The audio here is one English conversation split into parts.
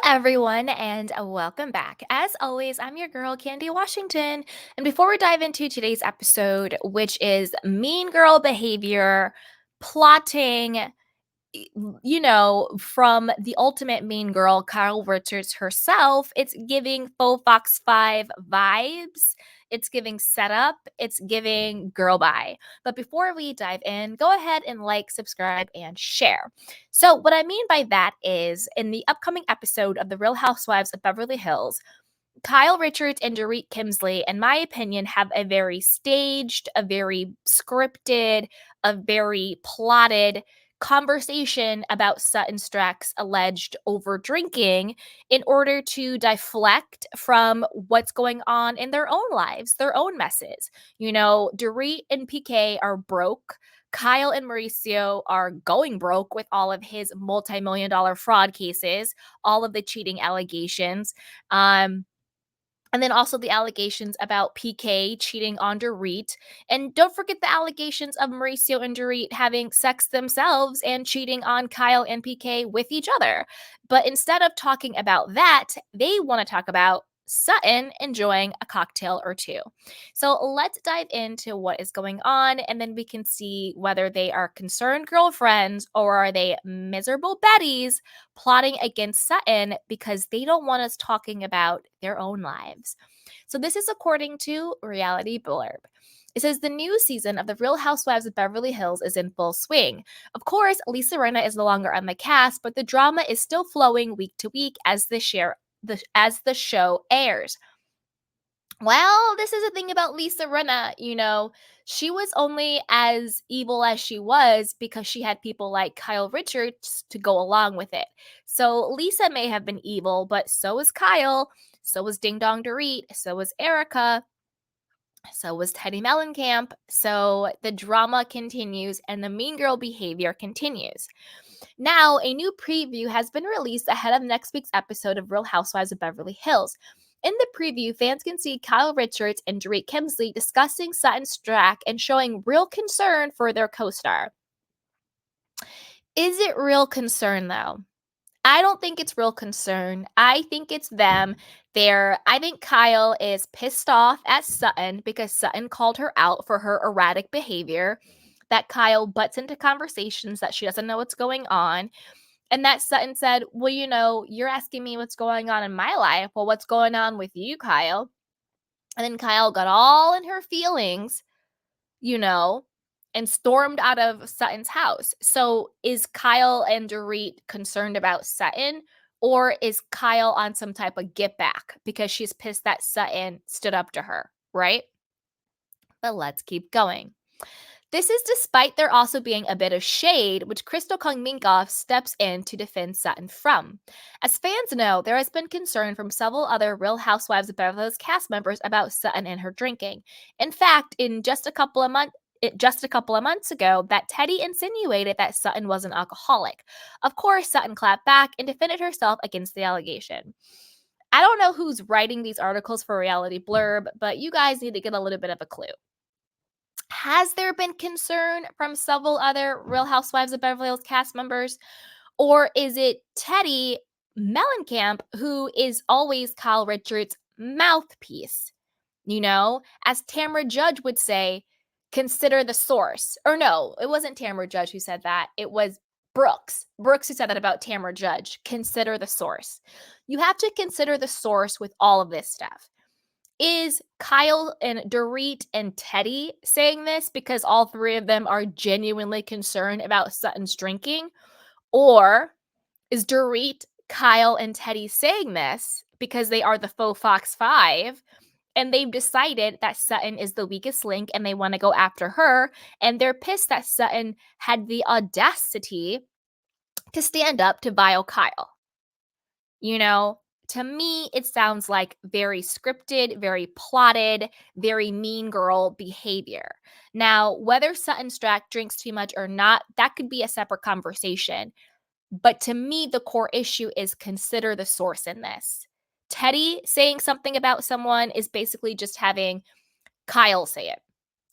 everyone, and welcome back. As always, I'm your girl, Candy Washington. And before we dive into today's episode, which is mean girl behavior, plotting, from the ultimate mean girl, Kyle Richards herself, it's giving faux Fox 5 vibes. It's giving setup. It's giving girl bye. But before we dive in, go ahead and like, subscribe, and share. So, what I mean by that is in the upcoming episode of The Real Housewives of Beverly Hills, Kyle Richards and Dorit Kemsley, in my opinion, have a very staged, a very scripted, a very plotted conversation about Sutton Stracke's alleged over drinking in order to deflect from what's going on in their own lives, their own messes. Dorit and PK are broke. Kyle and Mauricio are going broke with all of his multi-million-dollar fraud cases, all of the cheating allegations. And then also the allegations about PK cheating on Dorit. And don't forget the allegations of Mauricio and Dorit having sex themselves and cheating on Kyle and PK with each other. But instead of talking about that, they want to talk about Sutton enjoying a cocktail or two. So let's dive into what is going on, and then we can see whether they are concerned girlfriends or are they miserable Bettys plotting against Sutton because they don't want us talking about their own lives. So this is according to Reality Blurb. It says the new season of The Real Housewives of Beverly Hills is in full swing. Of course, Lisa Rinna is no longer on the cast, but the drama is still flowing week to week as the show airs. Well, this is the thing about Lisa Rinna, she was only as evil as she was because she had people like Kyle Richards to go along with it. So Lisa may have been evil, but so was Kyle, so was Ding Dong Dorit, so was Erica, so was Teddy Mellencamp. So the drama continues and the mean girl behavior continues. Now, a new preview has been released ahead of next week's episode of Real Housewives of Beverly Hills. In the preview, fans can see Kyle Richards and Dorit Kemsley discussing Sutton Stracke and showing real concern for their co-star. Is it real concern, though? I don't think it's real concern. I think it's them. I think Kyle is pissed off at Sutton because Sutton called her out for her erratic behavior, that Kyle butts into conversations that she doesn't know what's going on, and that Sutton said, well, you're asking me what's going on in my life. Well, what's going on with you, Kyle? And then Kyle got all in her feelings, and stormed out of Sutton's house. So is Kyle and Dorit concerned about Sutton, or is Kyle on some type of get back because she's pissed that Sutton stood up to her, right? But let's keep going. This is despite there also being a bit of shade, which Crystal Kung Minkoff steps in to defend Sutton from. As fans know, there has been concern from several other Real Housewives of Beverly Hills cast members about Sutton and her drinking. In fact, in just a couple of months ago, that Teddy insinuated that Sutton was an alcoholic. Of course, Sutton clapped back and defended herself against the allegation. I don't know who's writing these articles for Reality Blurb, but you guys need to get a little bit of a clue. Has there been concern from several other Real Housewives of Beverly Hills cast members? Or is it Teddy Mellencamp, who is always Kyle Richards' mouthpiece? As Tamra Judge would say, consider the source. Or no, it wasn't Tamra Judge who said that. It was Brooks. Brooks who said that about Tamra Judge. Consider the source. You have to consider the source with all of this stuff. Is Kyle and Dorit and Teddy saying this because all three of them are genuinely concerned about Sutton's drinking? Or is Dorit, Kyle, and Teddy saying this because they are the faux Fox 5 and they've decided that Sutton is the weakest link and they want to go after her, and they're pissed that Sutton had the audacity to stand up to vile Kyle? To me, it sounds like very scripted, very plotted, very mean girl behavior. Now, whether Sutton Stracke drinks too much or not, that could be a separate conversation. But to me, the core issue is consider the source in this. Teddy saying something about someone is basically just having Kyle say it.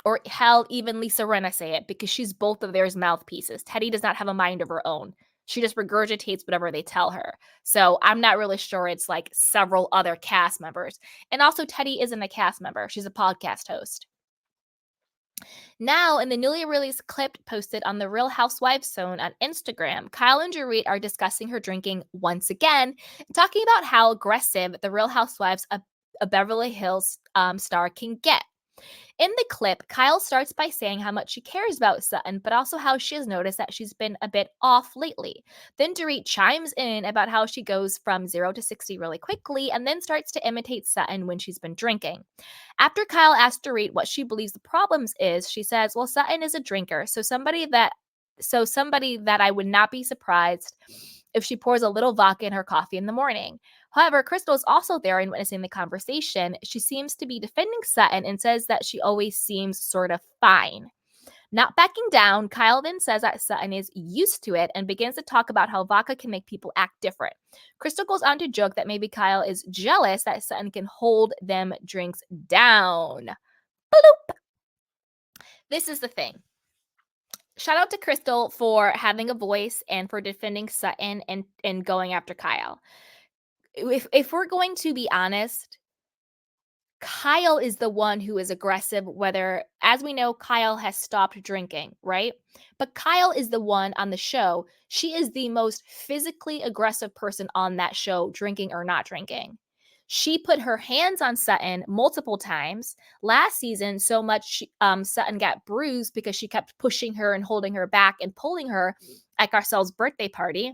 Or hell, even Lisa Rinna say it because she's both of theirs mouthpieces. Teddy does not have a mind of her own. She just regurgitates whatever they tell her. So I'm not really sure it's like several other cast members. And also, Teddi isn't a cast member, she's a podcast host. Now, in the newly released clip posted on the Real Housewives Zone on Instagram, Kyle and Dorit are discussing her drinking once again, talking about how aggressive the Real Housewives of Beverly Hills star can get. In the clip, Kyle starts by saying how much she cares about Sutton, but also how she has noticed that she's been a bit off lately. Then Dorit chimes in about how she goes from 0 to 60 really quickly and then starts to imitate Sutton when she's been drinking. After Kyle asks Dorit what she believes the problems is, she says, "Well, Sutton is a drinker, so somebody that I would not be surprised if she pours a little vodka in her coffee in the morning." However, Crystal is also there and witnessing the conversation. She seems to be defending Sutton and says that she always seems sort of fine. Not backing down, Kyle then says that Sutton is used to it and begins to talk about how vodka can make people act different. Crystal goes on to joke that maybe Kyle is jealous that Sutton can hold them drinks down. Bloop. This is the thing. Shout out to Crystal for having a voice and for defending Sutton and going after Kyle. If we're going to be honest, Kyle is the one who is aggressive, whether, as we know, Kyle has stopped drinking, right? But Kyle is the one on the show. She is the most physically aggressive person on that show, drinking or not drinking. She put her hands on Sutton multiple times. Last season, so much Sutton got bruised because she kept pushing her and holding her back and pulling her at Garcelle's birthday party.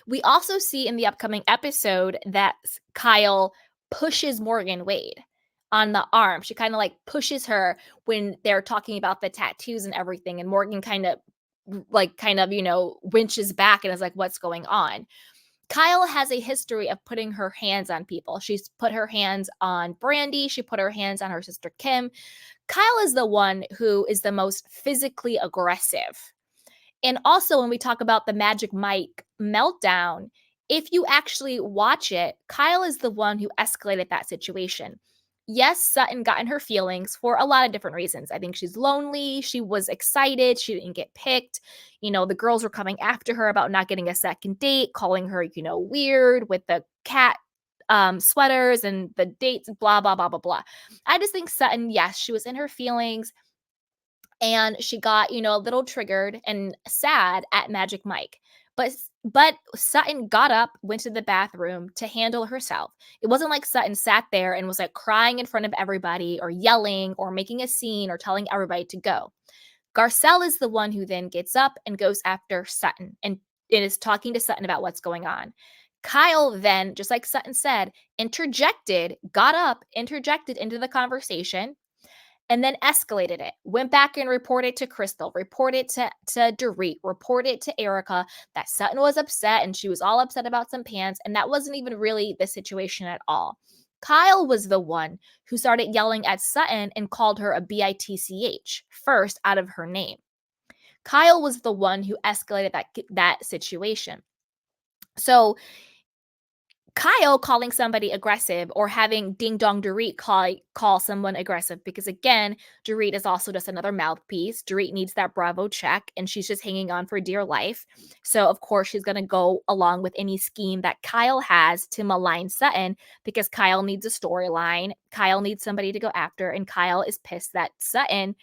We also see in the upcoming episode that Kyle pushes Morgan Wade on the arm. She kind of like pushes her when they're talking about the tattoos and everything. And Morgan kind of, winches back and is like, "What's going on?" Kyle has a history of putting her hands on people. She's put her hands on Brandy. She put her hands on her sister Kim. Kyle is the one who is the most physically aggressive. And also, when we talk about the Magic Mike meltdown, if you actually watch it, Kyle is the one who escalated that situation. Yes, Sutton got in her feelings for a lot of different reasons. I think she's lonely. She was excited. She didn't get picked. The girls were coming after her about not getting a second date, calling her, weird with the cat sweaters and the dates, blah, blah, blah, blah, blah. I just think Sutton, yes, she was in her feelings. And she got, a little triggered and sad at Magic Mike. But Sutton got up, went to the bathroom to handle herself. It wasn't like Sutton sat there and was like crying in front of everybody or yelling or making a scene or telling everybody to go. Garcelle is the one who then gets up and goes after Sutton and is talking to Sutton about what's going on. Kyle then, just like Sutton said, got up, interjected into the conversation, and then escalated it. Went back and reported to Crystal, reported to Dorit, reported to Erica that Sutton was upset and she was all upset about some pants. And that wasn't even really the situation at all. Kyle was the one who started yelling at Sutton and called her a bitch first out of her name. Kyle was the one who escalated that situation. So Kyle calling somebody aggressive or having Ding Dong Dorit call someone aggressive, because again, Dorit is also just another mouthpiece. Dorit needs that Bravo check and she's just hanging on for dear life. So of course she's going to go along with any scheme that Kyle has to malign Sutton, because Kyle needs a storyline. Kyle needs somebody to go after, and Kyle is pissed that Sutton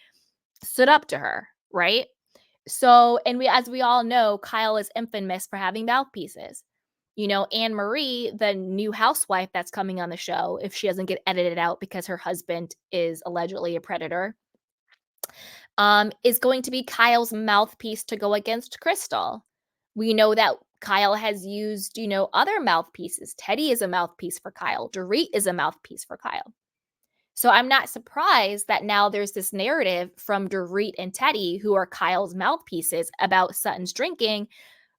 stood up to her, right? So, and as we all know, Kyle is infamous for having mouthpieces. Anne Marie, the new housewife that's coming on the show, if she doesn't get edited out because her husband is allegedly a predator, is going to be Kyle's mouthpiece to go against Crystal. We know that Kyle has used, other mouthpieces. Teddi is a mouthpiece for Kyle. Dorit is a mouthpiece for Kyle. So I'm not surprised that now there's this narrative from Dorit and Teddi, who are Kyle's mouthpieces, about Sutton's drinking,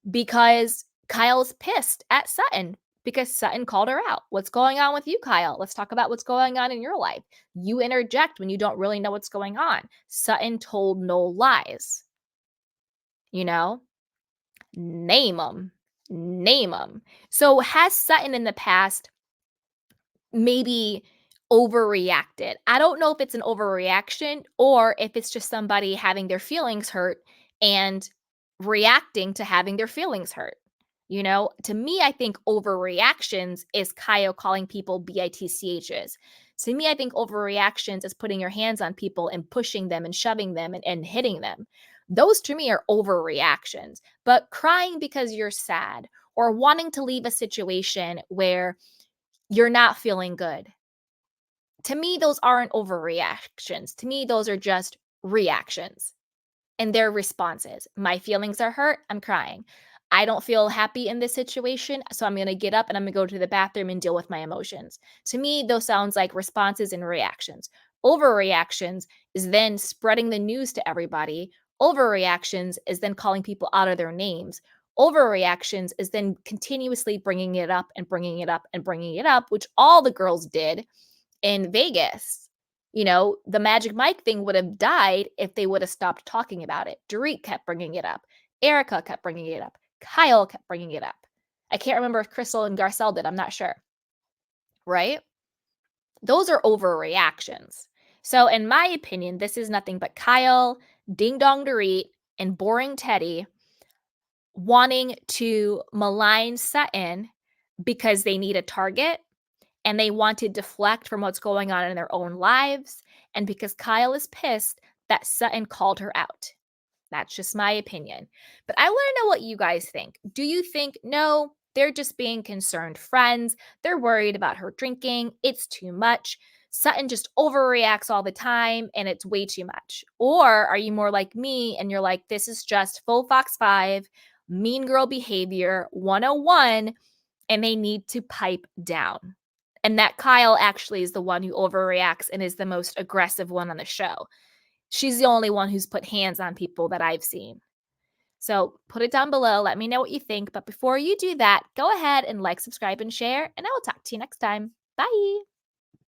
because Kyle's pissed at Sutton because Sutton called her out. "What's going on with you, Kyle? Let's talk about what's going on in your life. You interject when you don't really know what's going on. Sutton told no lies." Name them. Name them. So has Sutton in the past maybe overreacted? I don't know if it's an overreaction or if it's just somebody having their feelings hurt and reacting to having their feelings hurt. You know, to me, I think overreactions is Kyle calling people bitchs. To me, I think overreactions is putting your hands on people and pushing them and shoving them and hitting them. Those to me are overreactions. But crying because you're sad or wanting to leave a situation where you're not feeling good, to me, those aren't overreactions. To me, those are just reactions and their responses. My feelings are hurt. I'm crying. I don't feel happy in this situation, so I'm going to get up and I'm going to go to the bathroom and deal with my emotions. To me, those sounds like responses and reactions. Overreactions is then spreading the news to everybody. Overreactions is then calling people out of their names. Overreactions is then continuously bringing it up and bringing it up and bringing it up, which all the girls did in Vegas. You know, the Magic Mike thing would have died if they would have stopped talking about it. Dorit kept bringing it up. Erica kept bringing it up. Kyle kept bringing it up. I can't remember if Crystal and Garcelle did. I'm not sure. Right? Those are overreactions. So, in my opinion, this is nothing but Kyle, Ding Dong Dorit, and Boring Teddy wanting to malign Sutton because they need a target and they want to deflect from what's going on in their own lives, and because Kyle is pissed that Sutton called her out. That's just my opinion. But I want to know what you guys think. Do you think, no, they're just being concerned friends? They're worried about her drinking. It's too much. Sutton just overreacts all the time and it's way too much. Or are you more like me and you're like, this is just full Fox 5, mean girl behavior 101, and they need to pipe down? And that Kyle actually is the one who overreacts and is the most aggressive one on the show. She's the only one who's put hands on people that I've seen. So put it down below. Let me know what you think. But before you do that, go ahead and like, subscribe, and share. And I will talk to you next time. Bye.